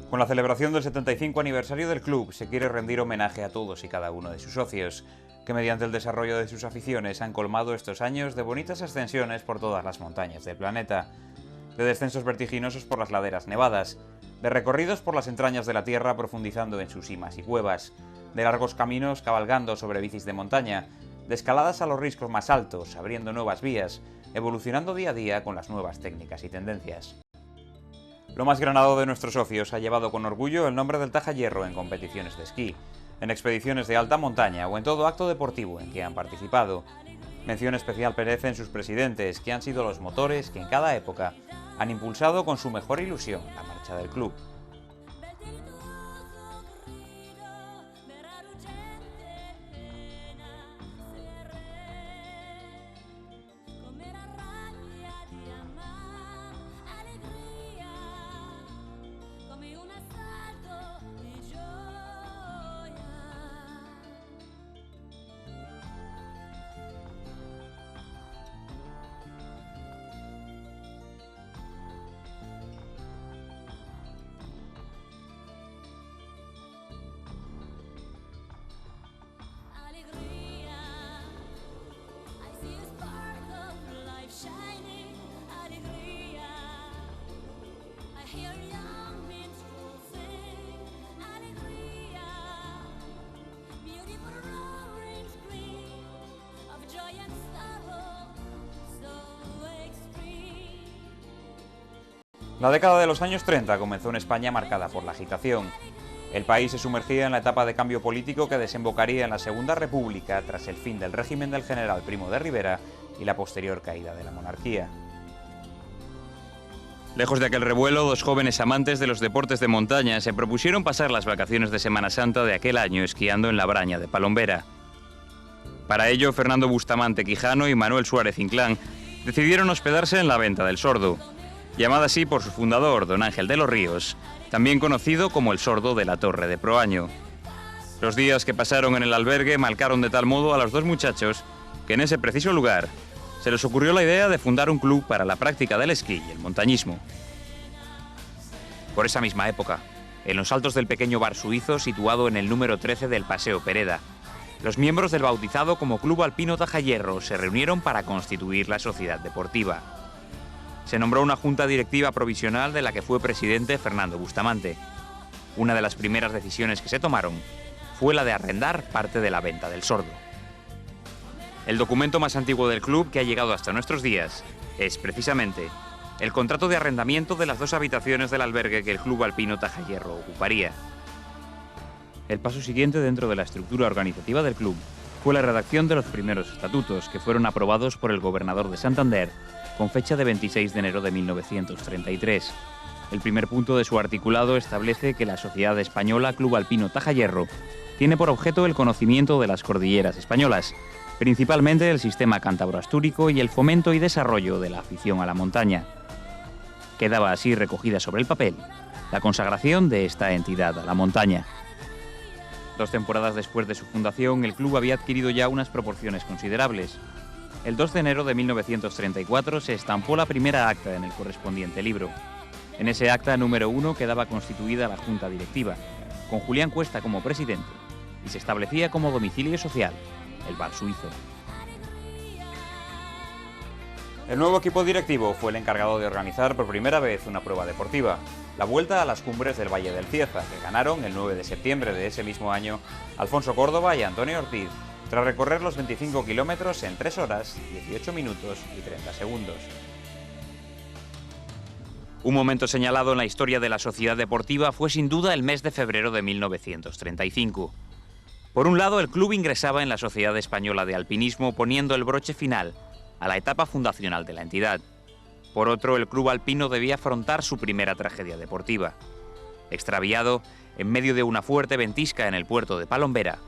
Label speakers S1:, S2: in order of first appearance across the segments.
S1: Con la celebración del 75 aniversario del club se quiere rendir homenaje a todos y cada uno de sus socios, que mediante el desarrollo de sus aficiones han colmado estos años de bonitas ascensiones por todas las montañas del planeta, de descensos vertiginosos por las laderas nevadas, de recorridos por las entrañas de la tierra profundizando en sus cimas y cuevas, de largos caminos cabalgando sobre bicis de montaña, de escaladas a los riscos más altos, abriendo nuevas vías, evolucionando día a día con las nuevas técnicas y tendencias. Lo más granado de nuestros socios ha llevado con orgullo el nombre del Taja Hierro en competiciones de esquí, en expediciones de alta montaña o en todo acto deportivo en que han participado. Mención especial merecen sus presidentes, que han sido los motores que en cada época han impulsado con su mejor ilusión la marcha del club. La década de los años 30 comenzó en España marcada por la agitación. El país se sumergía en la etapa de cambio político que desembocaría en la Segunda República tras el fin del régimen del general Primo de Rivera y la posterior caída de la monarquía. Lejos de aquel revuelo, dos jóvenes amantes de los deportes de montaña se propusieron pasar las vacaciones de Semana Santa de aquel año esquiando en la Braña de Palombera. Para ello, Fernando Bustamante Quijano y Manuel Suárez Inclán decidieron hospedarse en la Venta del Sordo, llamada así por su fundador, don Ángel de los Ríos, también conocido como el Sordo de la Torre de Proaño. Los días que pasaron en el albergue marcaron de tal modo a los dos muchachos que en ese preciso lugar se les ocurrió la idea de fundar un club para la práctica del esquí y el montañismo. Por esa misma época, en los altos del pequeño bar suizo situado en el número 13 del Paseo Pereda, los miembros del bautizado como Club Alpino Taja Hierro se reunieron para constituir la sociedad deportiva. Se nombró una junta directiva provisional de la que fue presidente Fernando Bustamante. Una de las primeras decisiones que se tomaron fue la de arrendar parte de la Venta del Sordo. El documento más antiguo del club que ha llegado hasta nuestros días es, precisamente, el contrato de arrendamiento de las dos habitaciones del albergue que el Club Alpino Taja Hierro ocuparía. El paso siguiente dentro de la estructura organizativa del club fue la redacción de los primeros estatutos, que fueron aprobados por el gobernador de Santander con fecha de 26 de enero de 1933. El primer punto de su articulado establece que la Sociedad Española Club Alpino Taja Hierro tiene por objeto el conocimiento de las cordilleras españolas, principalmente del sistema cántabro-astúrico y el fomento y desarrollo de la afición a la montaña. Quedaba así recogida sobre el papel la consagración de esta entidad a la montaña. 2 temporadas después de su fundación, el club había adquirido ya unas proporciones considerables. El 2 de enero de 1934 se estampó la primera acta en el correspondiente libro. En ese acta número 1 quedaba constituida la junta directiva, con Julián Cuesta como presidente, y se establecía como domicilio social el bar suizo. El nuevo equipo directivo fue el encargado de organizar por primera vez una prueba deportiva, la Vuelta a las Cumbres del Valle del Cieza, que ganaron el 9 de septiembre de ese mismo año Alfonso Córdoba y Antonio Ortiz, tras recorrer los 25 kilómetros en 3 horas, 18 minutos y 30 segundos. Un momento señalado en la historia de la sociedad deportiva fue sin duda el mes de febrero de 1935. Por un lado, el club ingresaba en la Sociedad Española de Alpinismo poniendo el broche final a la etapa fundacional de la entidad. Por otro, el club alpino debía afrontar su primera tragedia deportiva. Extraviado, en medio de una fuerte ventisca en el puerto de Palombera,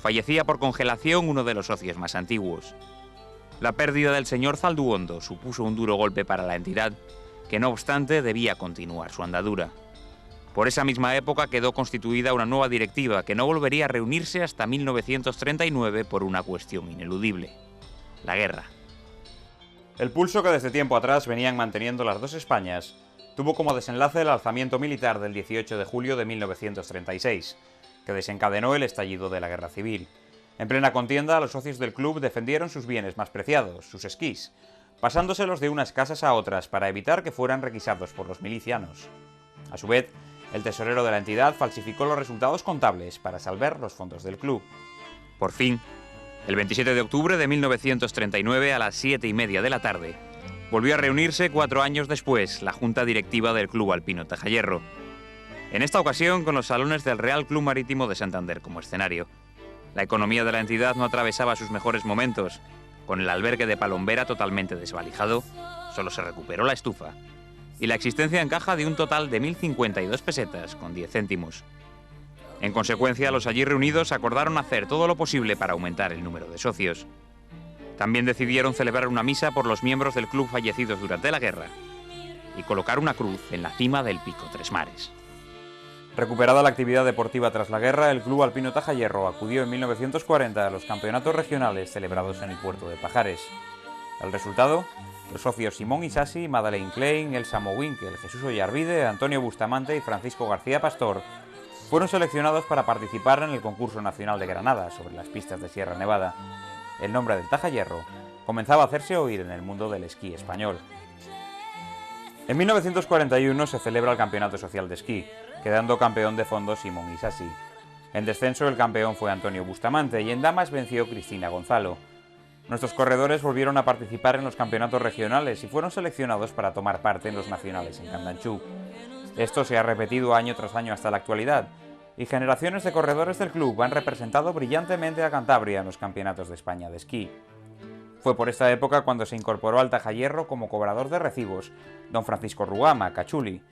S1: fallecía por congelación uno de los socios más antiguos. La pérdida del señor Zalduondo supuso un duro golpe para la entidad, que no obstante debía continuar su andadura. Por esa misma época quedó constituida una nueva directiva que no volvería a reunirse hasta 1939 por una cuestión ineludible: la guerra. El pulso que desde tiempo atrás venían manteniendo las dos Españas tuvo como desenlace el alzamiento militar del 18 de julio de 1936, que desencadenó el estallido de la Guerra Civil. En plena contienda, los socios del club defendieron sus bienes más preciados, sus esquís, pasándoselos de unas casas a otras para evitar que fueran requisados por los milicianos. A su vez, el tesorero de la entidad falsificó los resultados contables para salvar los fondos del club. Por fin, el 27 de octubre de 1939 a las 7:30 de la tarde, volvió a reunirse 4 años después la junta directiva del Club Alpino Taja Hierro. En esta ocasión con los salones del Real Club Marítimo de Santander como escenario. La economía de la entidad no atravesaba sus mejores momentos. Con el albergue de Palombera totalmente desvalijado, solo se recuperó la estufa. Y la existencia en caja de un total de 1.052 pesetas con 10 céntimos. En consecuencia, los allí reunidos acordaron hacer todo lo posible para aumentar el número de socios. También decidieron celebrar una misa por los miembros del club fallecidos durante la guerra y colocar una cruz en la cima del Pico Tres Mares. Recuperada la actividad deportiva tras la guerra, el Club Alpino Taja Hierro acudió en 1940 a los campeonatos regionales celebrados en el puerto de Pajares. El resultado, los socios Simón Isasi, Madeleine Klein, Elsa Mowinkel, Jesús Ollarvide, Antonio Bustamante y Francisco García Pastor fueron seleccionados para participar en el concurso nacional de Granada sobre las pistas de Sierra Nevada. El nombre del Taja Hierro comenzaba a hacerse oír en el mundo del esquí español. En 1941 se celebra el Campeonato Social de Esquí, quedando campeón de fondo Simón Isasi. En descenso el campeón fue Antonio Bustamante y en damas venció Cristina Gonzalo. Nuestros corredores volvieron a participar en los campeonatos regionales y fueron seleccionados para tomar parte en los nacionales en Candanchú. Esto se ha repetido año tras año hasta la actualidad, y generaciones de corredores del club han representado brillantemente a Cantabria en los campeonatos de España de esquí. Fue por esta época cuando se incorporó al Taja Hierro como cobrador de recibos don Francisco Rugama Cachuli,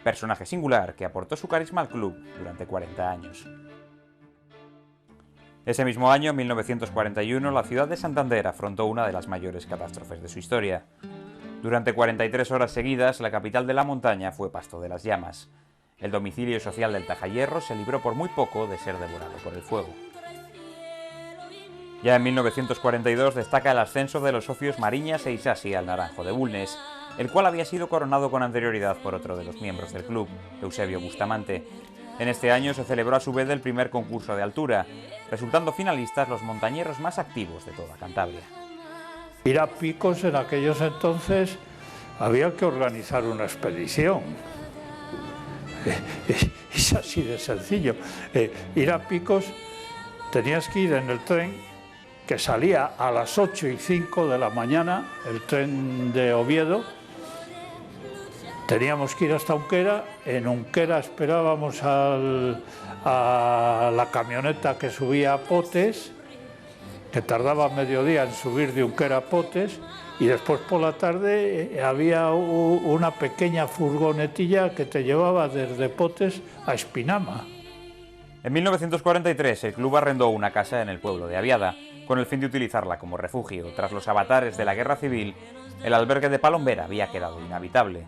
S1: personaje singular que aportó su carisma al club durante 40 años. Ese mismo año, en 1941, la ciudad de Santander afrontó una de las mayores catástrofes de su historia. Durante 43 horas seguidas, la capital de la montaña fue pasto de las llamas. El domicilio social del Taja Hierro se libró por muy poco de ser devorado por el fuego. Ya en 1942 destaca el ascenso de los socios Mariñas e Isasi al Naranjo de Bulnes, el cual había sido coronado con anterioridad por otro de los miembros del club, Eusebio Bustamante. En este año se celebró a su vez el primer concurso de altura, resultando finalistas los montañeros más activos de toda Cantabria.
S2: Ir a picos en aquellos entonces había que organizar una expedición. Es así de sencillo. Ir a picos tenías que ir en el tren que salía a las 8:05 de la mañana, el tren de Oviedo. Teníamos que ir hasta Unquera, en Unquera esperábamos a la camioneta que subía a Potes, que tardaba mediodía en subir de Unquera a Potes, y después por la tarde había una pequeña furgonetilla que te llevaba desde Potes a Espinama.
S1: En 1943 el club arrendó una casa en el pueblo de Aviada, con el fin de utilizarla como refugio. Tras los avatares de la Guerra Civil, el albergue de Palombera había quedado inhabitable.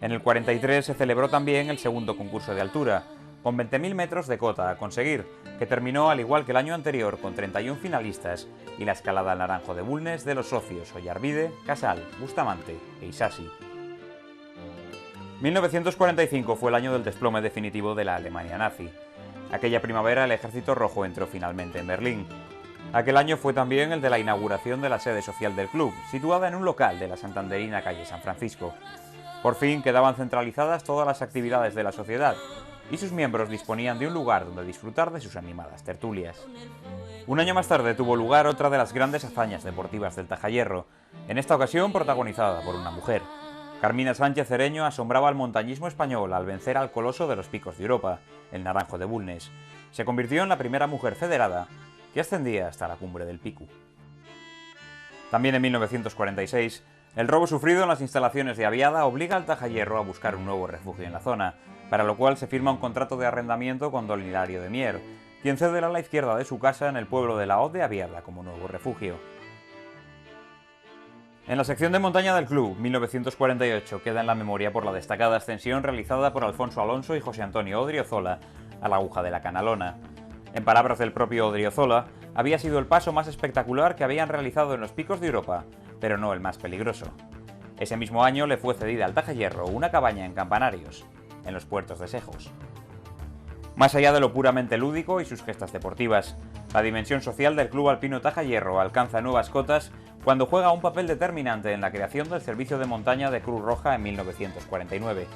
S1: En el 43 se celebró también el segundo concurso de altura, con 20.000 metros de cota a conseguir, que terminó al igual que el año anterior con 31 finalistas y la escalada al Naranjo de Bulnes de los socios Ollarvide, Casal, Bustamante e Isasi. 1945 fue el año del desplome definitivo de la Alemania nazi. Aquella primavera el Ejército Rojo entró finalmente en Berlín. Aquel año fue también el de la inauguración de la sede social del club, situada en un local de la santanderina calle San Francisco. Por fin quedaban centralizadas todas las actividades de la sociedad y sus miembros disponían de un lugar donde disfrutar de sus animadas tertulias. Un año más tarde tuvo lugar otra de las grandes hazañas deportivas del Taja Hierro, en esta ocasión protagonizada por una mujer. Carmina Sánchez Cereño asombraba al montañismo español al vencer al coloso de los picos de Europa, el Naranjo de Bulnes. Se convirtió en la primera mujer federada que ascendía hasta la cumbre del Pico. También en 1946, el robo sufrido en las instalaciones de Aviada obliga al Taja Hierro a buscar un nuevo refugio en la zona, para lo cual se firma un contrato de arrendamiento con don Hilario de Mier, quien cede a la izquierda de su casa en el pueblo de la Hoz de Aviada como nuevo refugio. En la sección de montaña del club, 1948 queda en la memoria por la destacada ascensión realizada por Alfonso Alonso y José Antonio Odriozola a la aguja de la Canalona. En palabras del propio Odriozola, había sido el paso más espectacular que habían realizado en los picos de Europa, pero no el más peligroso. Ese mismo año le fue cedida al Taja Hierro una cabaña en Campanarios, en los puertos de Sejos. Más allá de lo puramente lúdico y sus gestas deportivas, la dimensión social del Club Alpino Taja Hierro alcanza nuevas cotas cuando juega un papel determinante en la creación del servicio de montaña de Cruz Roja en 1949.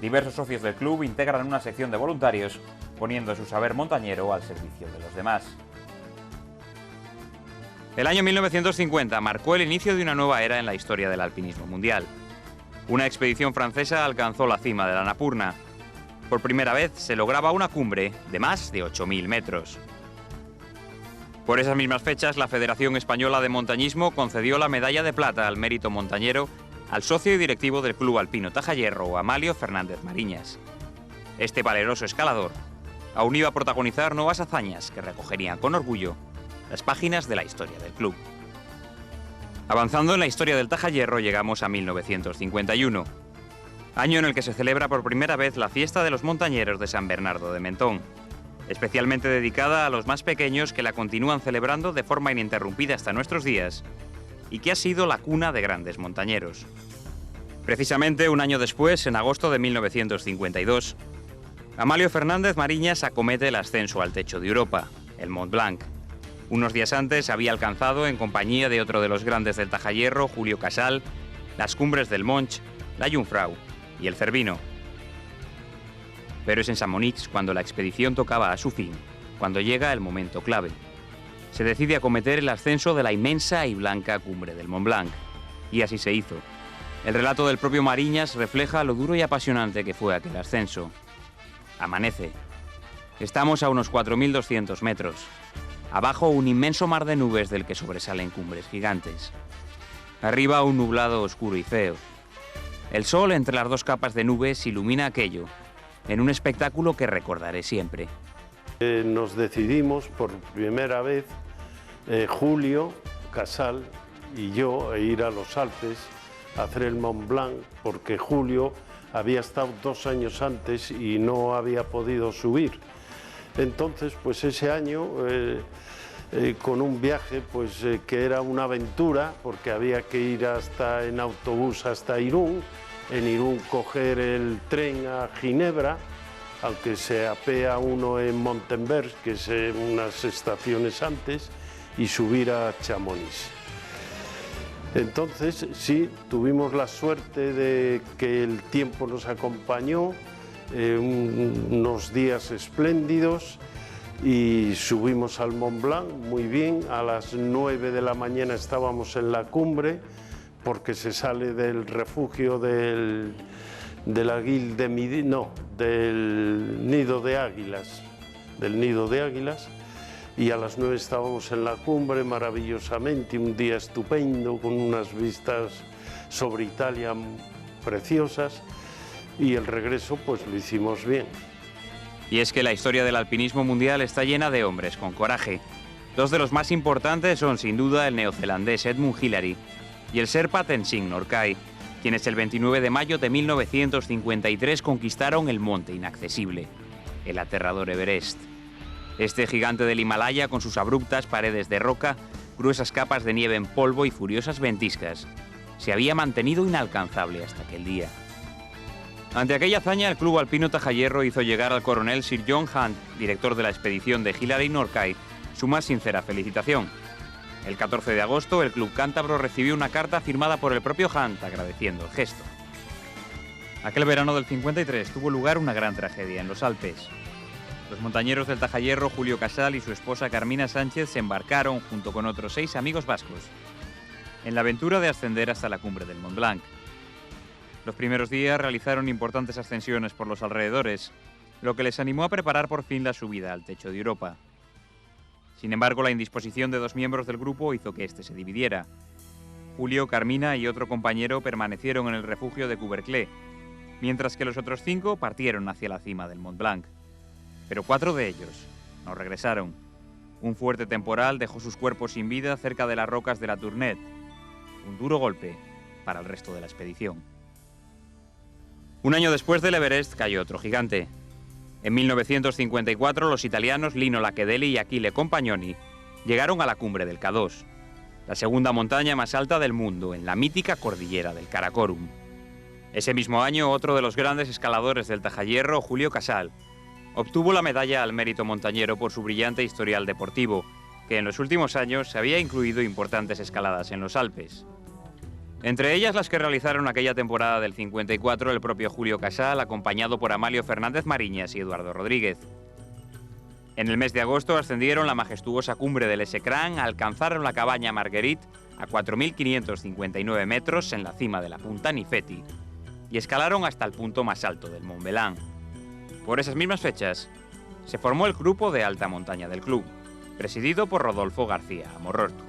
S1: Diversos socios del club integran una sección de voluntarios, poniendo su saber montañero al servicio de los demás. El año 1950 marcó el inicio de una nueva era en la historia del alpinismo mundial. Una expedición francesa alcanzó la cima de la Annapurna. Por primera vez se lograba una cumbre de más de 8.000 metros. Por esas mismas fechas, la Federación Española de Montañismo concedió la medalla de plata al mérito montañero al socio y directivo del Club Alpino Taja Hierro, Amalio Fernández Mariñas. Este valeroso escalador aún iba a protagonizar nuevas hazañas que recogerían con orgullo las páginas de la historia del club. Avanzando en la historia del Taja Hierro, llegamos a 1951, año en el que se celebra por primera vez la fiesta de los montañeros de San Bernardo de Mentón, especialmente dedicada a los más pequeños que la continúan celebrando de forma ininterrumpida hasta nuestros días y que ha sido la cuna de grandes montañeros. Precisamente un año después, en agosto de 1952, Amalio Fernández Mariñas acomete el ascenso al techo de Europa, el Mont Blanc. Unos días antes había alcanzado, en compañía de otro de los grandes del Taja Hierro, Julio Casal, las cumbres del Monch, la Jungfrau y el Cervino. Pero es en Chamonix cuando la expedición tocaba a su fin, cuando llega el momento clave. Se decide acometer el ascenso de la inmensa y blanca cumbre del Mont Blanc, y así se hizo. El relato del propio Mariñas refleja lo duro y apasionante que fue aquel ascenso. Amanece. Estamos a unos 4.200 metros. Abajo un inmenso mar de nubes del que sobresalen cumbres gigantes. Arriba un nublado oscuro y feo. El sol entre las dos capas de nubes ilumina aquello, en un espectáculo que recordaré siempre.
S3: Nos decidimos por primera vez, Julio Casal y yo, a ir a los Alpes a hacer el Mont Blanc, porque Julio había estado 2 años antes y no había podido subir. Entonces, pues ese año, con un viaje que era una aventura, porque había que ir en autobús hasta Irún, en Irún coger el tren a Ginebra, aunque se apea uno en Montenberg, que es unas estaciones antes, y subir a Chamonix. Entonces, sí, tuvimos la suerte de que el tiempo nos acompañó, unos días espléndidos, y subimos al Mont Blanc muy bien. A las 9 de la mañana estábamos en la cumbre, porque se sale del refugio del nido de águilas, y a las 9 estábamos en la cumbre maravillosamente, un día estupendo, con unas vistas sobre Italia preciosas, y el regreso pues lo hicimos bien.
S1: Y es que la historia del alpinismo mundial está llena de hombres con coraje. 2 de los más importantes son sin duda el neozelandés Edmund Hillary y el Sherpa Tenzing Norgay, quienes el 29 de mayo de 1953 conquistaron el monte inaccesible, el aterrador Everest. Este gigante del Himalaya, con sus abruptas paredes de roca, gruesas capas de nieve en polvo y furiosas ventiscas, se había mantenido inalcanzable hasta aquel día. Ante aquella hazaña, el Club Alpino Taja Hierro hizo llegar al coronel Sir John Hunt, director de la expedición de Hillary Norgay, su más sincera felicitación. El 14 de agosto, el club cántabro recibió una carta firmada por el propio Hunt agradeciendo el gesto. Aquel verano del 53 tuvo lugar una gran tragedia en los Alpes. Los montañeros del Taja Hierro, Julio Casal y su esposa Carmina Sánchez, se embarcaron, junto con otros 6 amigos vascos, en la aventura de ascender hasta la cumbre del Mont Blanc. Los primeros días realizaron importantes ascensiones por los alrededores, lo que les animó a preparar por fin la subida al techo de Europa. Sin embargo, la indisposición de 2 miembros del grupo hizo que este se dividiera. Julio, Carmina y otro compañero permanecieron en el refugio de Couverclé, mientras que los otros 5 partieron hacia la cima del Mont Blanc. Pero 4 de ellos no regresaron. Un fuerte temporal dejó sus cuerpos sin vida cerca de las rocas de la Tournet. Un duro golpe para el resto de la expedición. Un año después del Everest cayó otro gigante. En 1954 los italianos Lino Lacchedeli y Achille Compagnoni llegaron a la cumbre del K2. la segunda montaña más alta del mundo, en la mítica cordillera del Karakorum. Ese mismo año, otro de los grandes escaladores del Tajayerro, Julio Casal, obtuvo la medalla al mérito montañero por su brillante historial deportivo, que en los últimos años había incluido importantes escaladas en los Alpes. Entre ellas las que realizaron aquella temporada del 54 el propio Julio Casal, acompañado por Amalio Fernández Mariñas y Eduardo Rodríguez. En el mes de agosto ascendieron la majestuosa cumbre del Esecrán, alcanzaron la cabaña Marguerite a 4.559 metros en la cima de la punta Nifeti y escalaron hasta el punto más alto del Mont Blanc. Por esas mismas fechas se formó el grupo de alta montaña del club, presidido por Rodolfo García Amorortu.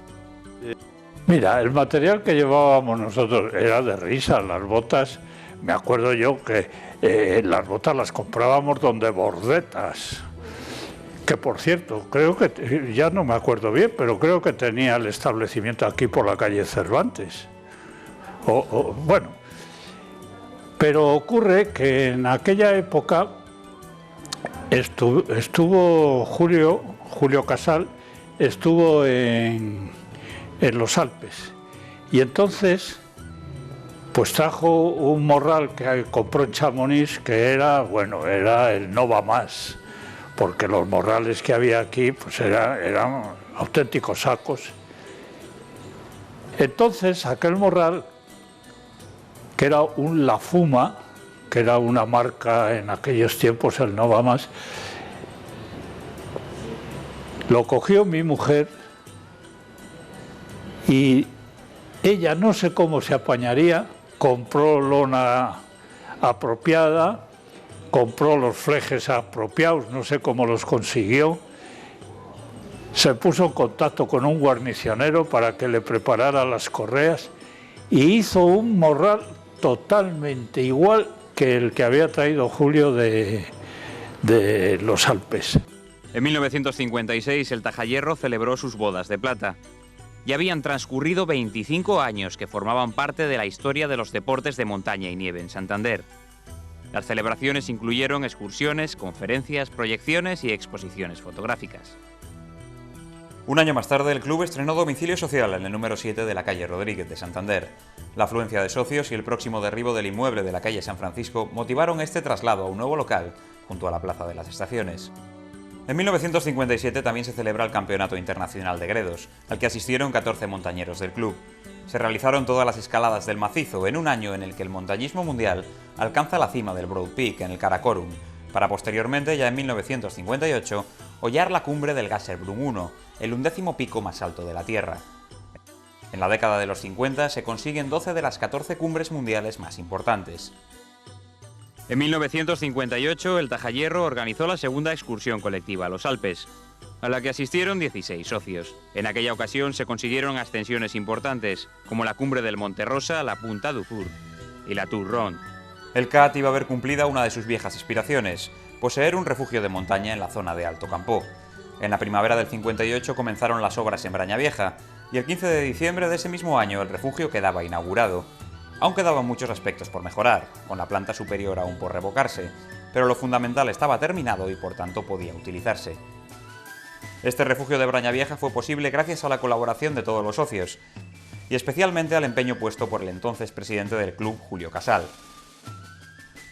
S2: Mira, el material que llevábamos nosotros era de risa. Las botas, me acuerdo yo que las botas las comprábamos donde Bordetas, que por cierto, creo que, ya no me acuerdo bien, pero creo que tenía el establecimiento aquí por la calle Cervantes. Bueno, pero ocurre que en aquella época estuvo Julio Casal, estuvo en los Alpes, y entonces pues trajo un morral que compró en Chamonix, que era, bueno, era el no va más, porque los morrales que había aquí pues eran auténticos sacos. Entonces aquel morral, que era un La Fuma, que era una marca en aquellos tiempos, el no va más, lo cogió mi mujer y ella, no sé cómo se apañaría, compró lona apropiada, compró los flejes apropiados, no sé cómo los consiguió, se puso en contacto con un guarnicionero para que le preparara las correas y hizo un morral totalmente igual que el que había traído Julio de los Alpes.
S1: En 1956 el Tajayerro celebró sus bodas de plata. Ya habían transcurrido 25 años que formaban parte de la historia de los deportes de montaña y nieve en Santander. Las celebraciones incluyeron excursiones, conferencias, proyecciones y exposiciones fotográficas. Un año más tarde, el club estrenó domicilio social en el número 7 de la calle Rodríguez de Santander. La afluencia de socios y el próximo derribo del inmueble de la calle San Francisco motivaron este traslado a un nuevo local junto a la Plaza de las Estaciones. En 1957 también se celebra el Campeonato Internacional de Gredos, al que asistieron 14 montañeros del club. Se realizaron todas las escaladas del macizo en un año en el que el montañismo mundial alcanza la cima del Broad Peak en el Karakorum, para posteriormente, ya en 1958, hollar la cumbre del Gasherbrum 1, el 11º pico más alto de la Tierra. En la década de los 50 se consiguen 12 de las 14 cumbres mundiales más importantes. En 1958, el Tajayerro organizó la segunda excursión colectiva a los Alpes, a la que asistieron 16 socios. En aquella ocasión se consiguieron ascensiones importantes, como la cumbre del Monte Rosa, la Punta du Fur y la Tour Ronde. El CAT iba a ver cumplida una de sus viejas aspiraciones, poseer un refugio de montaña en la zona de Alto Campó. En la primavera del 58 comenzaron las obras en Brañavieja, y el 15 de diciembre de ese mismo año el refugio quedaba inaugurado. Aún quedaban muchos aspectos por mejorar, con la planta superior aún por revocarse, pero lo fundamental estaba terminado y por tanto podía utilizarse. Este refugio de Brañavieja fue posible gracias a la colaboración de todos los socios, y especialmente al empeño puesto por el entonces presidente del club, Julio Casal.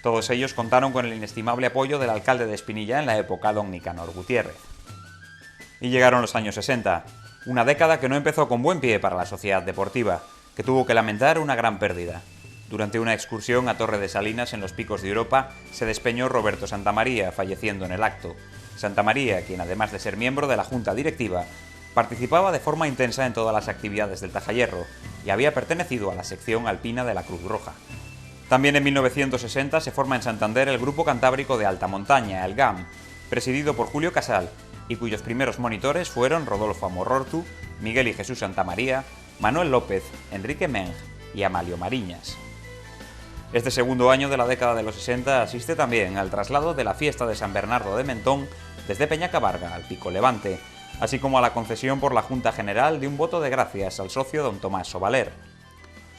S1: Todos ellos contaron con el inestimable apoyo del alcalde de Espinilla en la época, don Nicanor Gutiérrez. Y llegaron los años 60, una década que no empezó con buen pie para la sociedad deportiva, que tuvo que lamentar una gran pérdida. Durante una excursión a Torre de Salinas en los Picos de Europa, se despeñó Roberto Santamaría, falleciendo en el acto. Santamaría, quien además de ser miembro de la junta directiva, participaba de forma intensa en todas las actividades del Tajayerro y había pertenecido a la sección alpina de la Cruz Roja. También en 1960 se forma en Santander el Grupo Cantábrico de Alta Montaña, el GAM, presidido por Julio Casal, y cuyos primeros monitores fueron Rodolfo Amorortu, Miguel y Jesús Santamaría, Manuel López, Enrique Meng y Amalio Mariñas. Este segundo año de la década de los 60 asiste también al traslado de la fiesta de San Bernardo de Mentón desde Peñacabarga al Pico Levante, así como a la concesión por la Junta General de un voto de gracias al socio don Tomás Sobaler.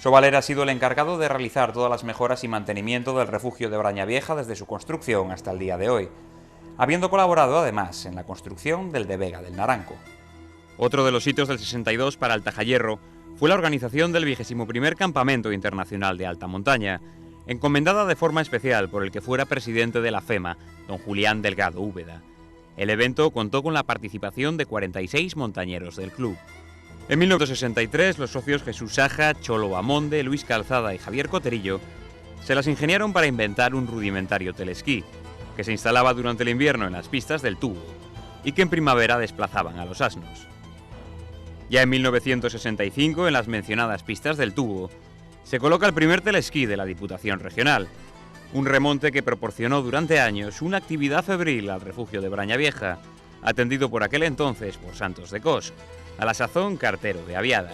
S1: Sobaler ha sido el encargado de realizar todas las mejoras y mantenimiento del refugio de Brañavieja desde su construcción hasta el día de hoy, habiendo colaborado además en la construcción del de Vega del Naranco. Otro de los hitos del 62 para el Tajayerro fue la organización del 21º Campamento Internacional de Alta Montaña, encomendada de forma especial por el que fuera presidente de la FEMA, don Julián Delgado Úbeda. El evento contó con la participación de 46 montañeros del club. En 1963, los socios Jesús Saja, Cholo Bamonde, Luis Calzada y Javier Coterillo se las ingeniaron para inventar un rudimentario telesquí, que se instalaba durante el invierno en las pistas del Tubo y que en primavera desplazaban a los asnos. Ya en 1965, en las mencionadas pistas del Tubo, se coloca el primer telesquí de la Diputación Regional, un remonte que proporcionó durante años una actividad febril al refugio de Brañavieja, atendido por aquel entonces por Santos de Cos, a la sazón cartero de Aviada.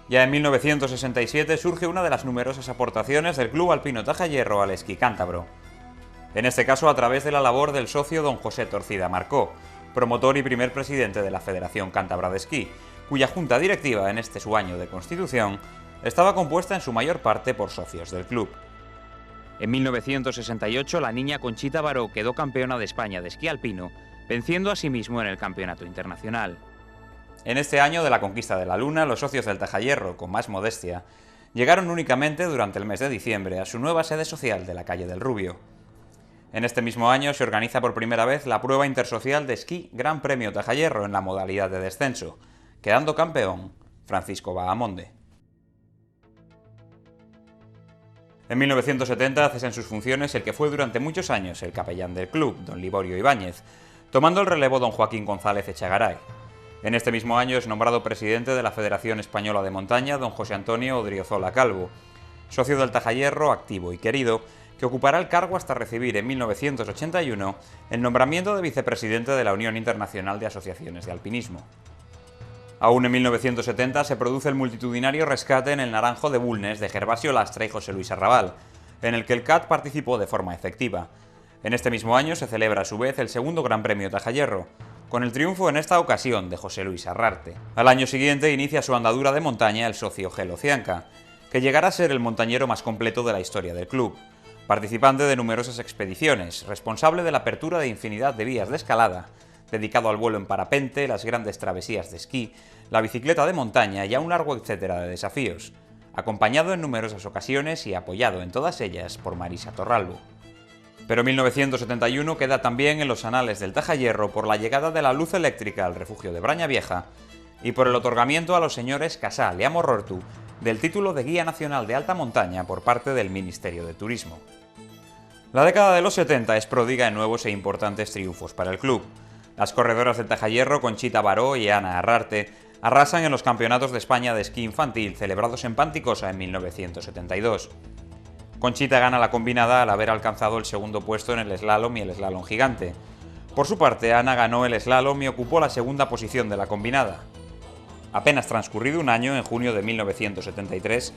S1: Ya en 1967 surge una de las numerosas aportaciones del Club Alpino Tajayerro al esquí cántabro. En este caso a través de la labor del socio don José Torcida Marcó, promotor y primer presidente de la Federación Cántabra de Esquí, cuya junta directiva en este su año de constitución estaba compuesta en su mayor parte por socios del club. En 1968 la niña Conchita Baró quedó campeona de España de esquí alpino, venciendo asimismo en el campeonato internacional. En este año de la conquista de la luna, los socios del Tajayerro, con más modestia, llegaron únicamente durante el mes de diciembre a su nueva sede social de la calle del Rubio. En este mismo año se organiza por primera vez la prueba intersocial de esquí Gran Premio Tajayerro en la modalidad de descenso, quedando campeón Francisco Bahamonde. En 1970 cesa en sus funciones el que fue durante muchos años el capellán del club, don Liborio Ibáñez, tomando el relevo don Joaquín González Echagaray. En este mismo año es nombrado presidente de la Federación Española de Montaña don José Antonio Odriozola Calvo, socio del Tajayerro activo y querido, que ocupará el cargo hasta recibir en 1981 el nombramiento de vicepresidente de la Unión Internacional de Asociaciones de Alpinismo. Aún en 1970 se produce el multitudinario rescate en el Naranjo de Bulnes de Gervasio Lastra y José Luis Arrabal, en el que el CAT participó de forma efectiva. En este mismo año se celebra a su vez el segundo Gran Premio Tajayerro, con el triunfo en esta ocasión de José Luis Arrarte. Al año siguiente inicia su andadura de montaña el socio Gelo Cianca, que llegará a ser el montañero más completo de la historia del club, participante de numerosas expediciones, responsable de la apertura de infinidad de vías de escalada, dedicado al vuelo en parapente, las grandes travesías de esquí, la bicicleta de montaña y a un largo etcétera de desafíos, acompañado en numerosas ocasiones y apoyado en todas ellas por Marisa Torralbo. Pero 1971 queda también en los anales del Tajayerro por la llegada de la luz eléctrica al refugio de Brañavieja y por el otorgamiento a los señores Casal y Amorortu del título de Guía Nacional de Alta Montaña por parte del Ministerio de Turismo. La década de los 70 es pródiga en nuevos e importantes triunfos para el club. Las corredoras del Tajayerro, Conchita Baró y Ana Arrarte, arrasan en los campeonatos de España de esquí infantil celebrados en Panticosa en 1972. Conchita gana la combinada al haber alcanzado el segundo puesto en el slalom y el slalom gigante. Por su parte, Ana ganó el slalom y ocupó la segunda posición de la combinada. Apenas transcurrido un año, en junio de 1973,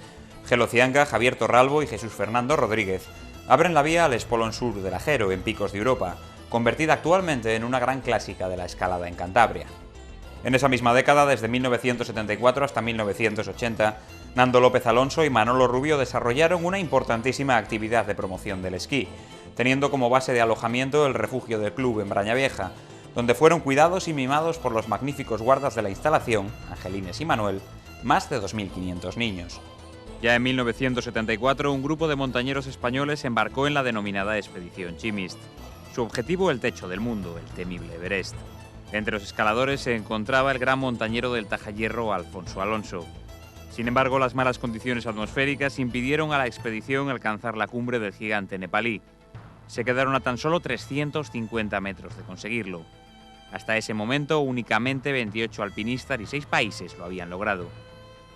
S1: Gelo Cianca, Javier Torralbo y Jesús Fernando Rodríguez abren la vía al Espolón Sur del Ajero, en Picos de Europa, convertida actualmente en una gran clásica de la escalada en Cantabria. En esa misma década, desde 1974 hasta 1980, Nando López Alonso y Manolo Rubio desarrollaron una importantísima actividad de promoción del esquí, teniendo como base de alojamiento el refugio del club en Brañavieja, donde fueron cuidados y mimados por los magníficos guardas de la instalación, Angelines y Manuel, más de 2.500 niños. Ya en 1974, un grupo de montañeros españoles embarcó en la denominada Expedición Chimist. Su objetivo, el techo del mundo, el temible Everest. Entre los escaladores se encontraba el gran montañero del Tajayerro, Alfonso Alonso. Sin embargo, las malas condiciones atmosféricas impidieron a la expedición alcanzar la cumbre del gigante nepalí. Se quedaron a tan solo 350 metros de conseguirlo. Hasta ese momento, únicamente 28 alpinistas y 6 países lo habían logrado.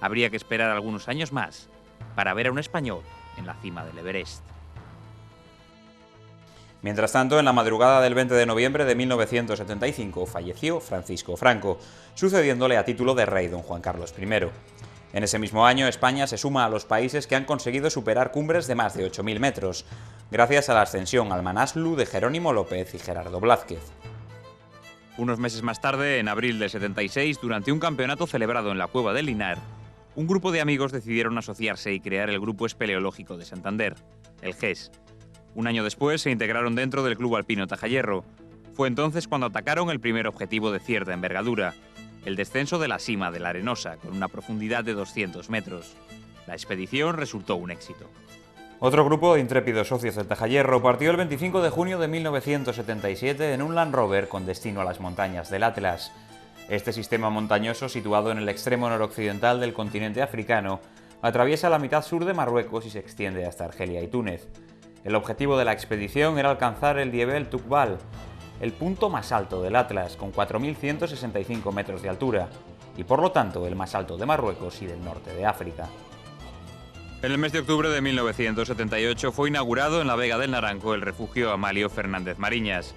S1: Habría que esperar algunos años más para ver a un español en la cima del Everest. Mientras tanto, en la madrugada del 20 de noviembre de 1975 falleció Francisco Franco, sucediéndole a título de rey don Juan Carlos I. En ese mismo año, España se suma a los países que han conseguido superar cumbres de más de 8.000 metros, gracias a la ascensión al Manaslu de Jerónimo López y Gerardo Blázquez. Unos meses más tarde, en abril de 76, durante un campeonato celebrado en la Cueva del Linar, un grupo de amigos decidieron asociarse y crear el Grupo Espeleológico de Santander, el GES. Un año después se integraron dentro del Club Alpino Tajayerro, Fue entonces cuando atacaron el primer objetivo de cierta envergadura, el descenso de la cima de la Arenosa, con una profundidad de 200 metros. La expedición resultó un éxito. Otro grupo de intrépidos socios del Tajayerro partió el 25 de junio de 1977 en un Land Rover con destino a las montañas del Atlas. Este sistema montañoso, situado en el extremo noroccidental del continente africano, atraviesa la mitad sur de Marruecos y se extiende hasta Argelia y Túnez. El objetivo de la expedición era alcanzar el Jebel Toubkal, el punto más alto del Atlas, con 4.165 metros de altura, y por lo tanto el más alto de Marruecos y del norte de África. En el mes de octubre de 1978 fue inaugurado en la Vega del Naranco el refugio Amalio Fernández Mariñas,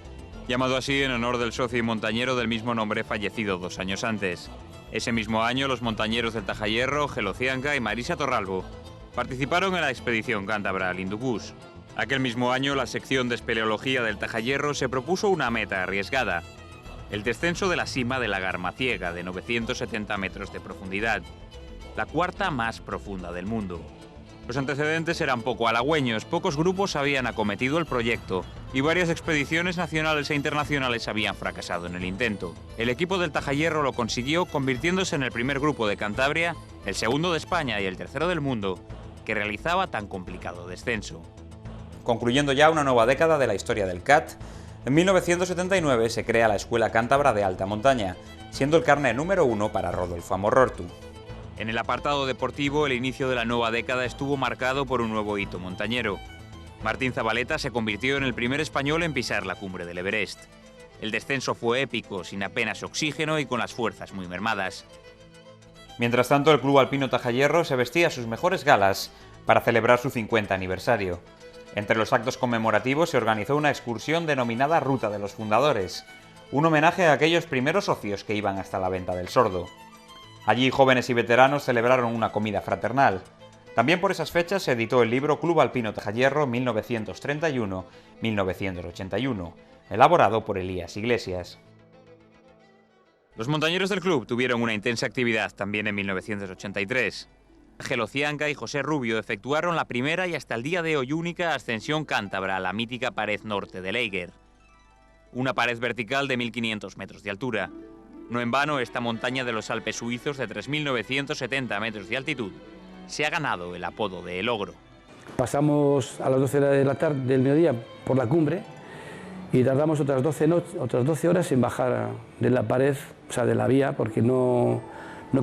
S1: llamado así en honor del socio y montañero del mismo nombre fallecido 2 años antes. Ese mismo año los montañeros del Tajayerro, Gelo Cianca y Marisa Torralbo participaron en la expedición cántabra al Hindu Kush. Aquel mismo año la sección de espeleología del Tajayerro se propuso una meta arriesgada, el descenso de la cima de la Garmaciega de 970 metros de profundidad, la cuarta más profunda del mundo. Los antecedentes eran poco halagüeños, pocos grupos habían acometido el proyecto y varias expediciones nacionales e internacionales habían fracasado en el intento. El equipo del Tajayerro lo consiguió convirtiéndose en el primer grupo de Cantabria, el segundo de España y el tercero del mundo que realizaba tan complicado descenso. Concluyendo ya una nueva década de la historia del CAT, en 1979 se crea la Escuela Cántabra de Alta Montaña, siendo el carné número 1 para Rodolfo Amorortu. En el apartado deportivo, el inicio de la nueva década estuvo marcado por un nuevo hito montañero. Martín Zabaleta se convirtió en el primer español en pisar la cumbre del Everest. El descenso fue épico, sin apenas oxígeno y con las fuerzas muy mermadas. Mientras tanto, el Club Alpino Tajayerro se vestía sus mejores galas para celebrar su 50 aniversario. Entre los actos conmemorativos se organizó una excursión denominada Ruta de los Fundadores, un homenaje a aquellos primeros socios que iban hasta la Venta del Sordo. Allí jóvenes y veteranos celebraron una comida fraternal. También por esas fechas se editó el libro Club Alpino Tajayerro 1931-1981, elaborado por Elías Iglesias. Los montañeros del club tuvieron una intensa actividad también en 1983. Gelo Cianca y José Rubio efectuaron la primera y hasta el día de hoy única ascensión cántabra a la mítica pared norte del Eiger. Una pared vertical de 1.500 metros de altura. No en vano, esta montaña de los Alpes suizos de 3.970 metros de altitud se ha ganado el apodo de El Ogro.
S4: Pasamos a las 12 de la tarde del mediodía por la cumbre y tardamos otras 12 horas en bajar de la pared, o sea, de la vía, porque no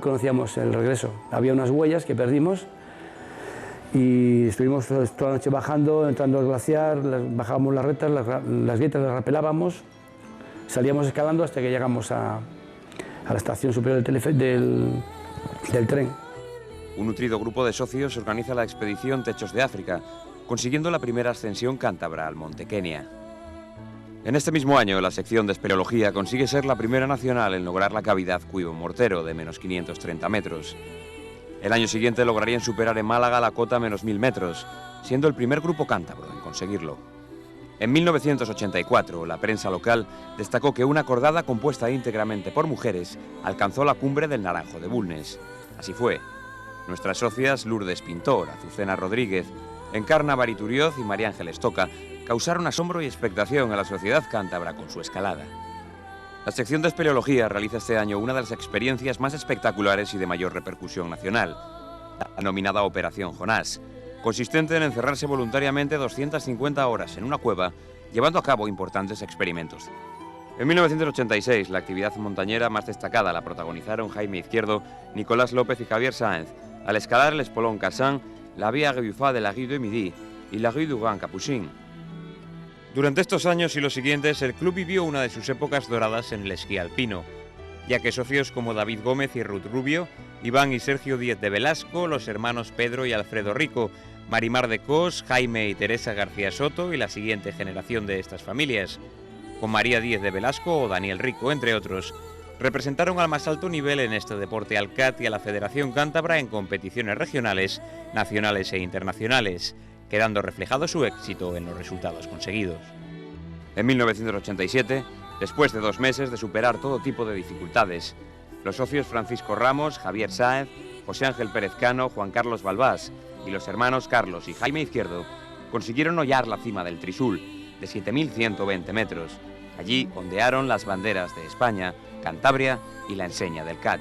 S4: conocíamos el regreso. Había unas huellas que perdimos y estuvimos toda la noche bajando, entrando al glaciar, bajábamos las retas, las grietas las rapelábamos, salíamos escalando hasta que llegamos a la estación superior del tren.
S1: Un nutrido grupo de socios organiza la expedición Techos de África, consiguiendo la primera ascensión cántabra al Monte Kenia. En este mismo año, la sección de espeleología consigue ser la primera nacional en lograr la cavidad Cuivo-Mortero de menos 530 metros. El año siguiente lograrían superar en Málaga la cota menos 1.000 metros, siendo el primer grupo cántabro en conseguirlo. En 1984, la prensa local destacó que una cordada compuesta íntegramente por mujeres alcanzó la cumbre del Naranjo de Bulnes. Así fue. Nuestras socias Lourdes Pintor, Azucena Rodríguez, Encarna Bariturioz y María Ángeles Toca causaron asombro y expectación a la sociedad cántabra con su escalada. La sección de espeleología realiza este año una de las experiencias más espectaculares y de mayor repercusión nacional, la nominada Operación Jonás, consistente en encerrarse voluntariamente 250 horas en una cueva, llevando a cabo importantes experimentos. En 1986, la actividad montañera más destacada la protagonizaron Jaime Izquierdo, Nicolás López y Javier Sáenz, al escalar el espolón Cassin, la Vía Gueufá de la Rue de Midi y la Rue du Grand Capuchin. Durante estos años y los siguientes, el club vivió una de sus épocas doradas en el esquí alpino, ya que socios como David Gómez y Ruth Rubio, Iván y Sergio Díez de Velasco, los hermanos Pedro y Alfredo Rico, Marimar de Cos, Jaime y Teresa García Soto y la siguiente generación de estas familias, con María Díez de Velasco o Daniel Rico, entre otros, representaron al más alto nivel en este deporte al CAT y a la Federación Cántabra en competiciones regionales, nacionales e internacionales, quedando reflejado su éxito en los resultados conseguidos. En 1987, después de 2 meses de superar todo tipo de dificultades, los socios Francisco Ramos, Javier Sáenz, José Ángel Pérez Cano, Juan Carlos Balbás y los hermanos Carlos y Jaime Izquierdo consiguieron hollar la cima del Trisul, de 7.120 metros,
S5: Allí ondearon las banderas de España, Cantabria y la enseña del CAT.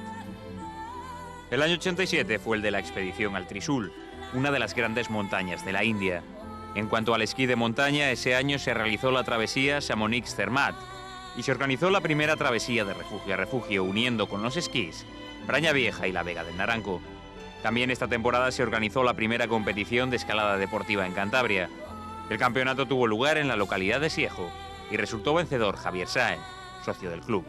S1: El año 87 fue el de la expedición al Trisul, una de las grandes montañas de la India. En cuanto al esquí de montaña, ese año se realizó la travesía Chamonix-Zermatt y se organizó la primera travesía de refugio a refugio, uniendo con los esquís Braña Vieja y la Vega del Naranco. También esta temporada se organizó la primera competición de escalada deportiva en Cantabria. El campeonato tuvo lugar en la localidad de Siejo y resultó vencedor Javier Sáenz, socio del club.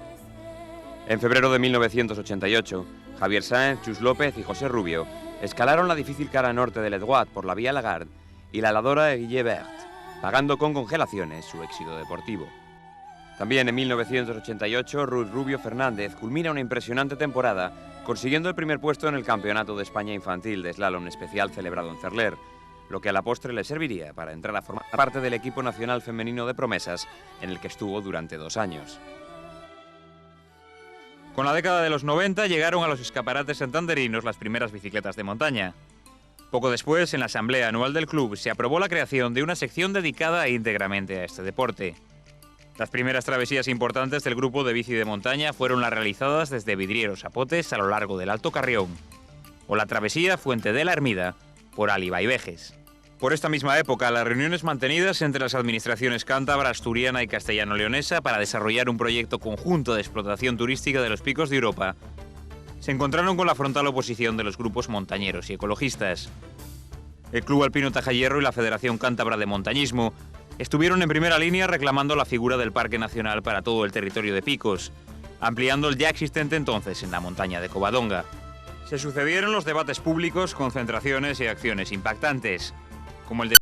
S5: En febrero de 1988, Javier Sáenz, Chus López y José Rubio escalaron la difícil cara norte del Edouard por la vía Lagarde y la heladora de Guillet-Vert, pagando con congelaciones su éxito deportivo. También en 1988, Ruth Rubio Fernández culmina una impresionante temporada consiguiendo el primer puesto en el Campeonato de España Infantil de Slalom Especial celebrado en Cerler, lo que a la postre le serviría para entrar a formar parte del equipo nacional femenino de promesas en el que estuvo durante 2 años.
S1: Con la década de los 90 llegaron a los escaparates santanderinos las primeras bicicletas de montaña. Poco después, en la asamblea anual del club, se aprobó la creación de una sección dedicada íntegramente a este deporte. Las primeras travesías importantes del grupo de bici de montaña fueron las realizadas desde Vidrieros a Potes a lo largo del Alto Carrión, o la travesía Fuente de la Ermida por Áliva y Vejes. Por esta misma época, las reuniones mantenidas entre las administraciones cántabra, asturiana y castellano-leonesa para desarrollar un proyecto conjunto de explotación turística de los picos de Europa se encontraron con la frontal oposición de los grupos montañeros y ecologistas. El Club Alpino Tajayerro y la Federación Cántabra de Montañismo estuvieron en primera línea reclamando la figura del Parque Nacional para todo el territorio de Picos, ampliando el ya existente entonces en la montaña de Covadonga. Se sucedieron los debates públicos, concentraciones y acciones impactantes, como el de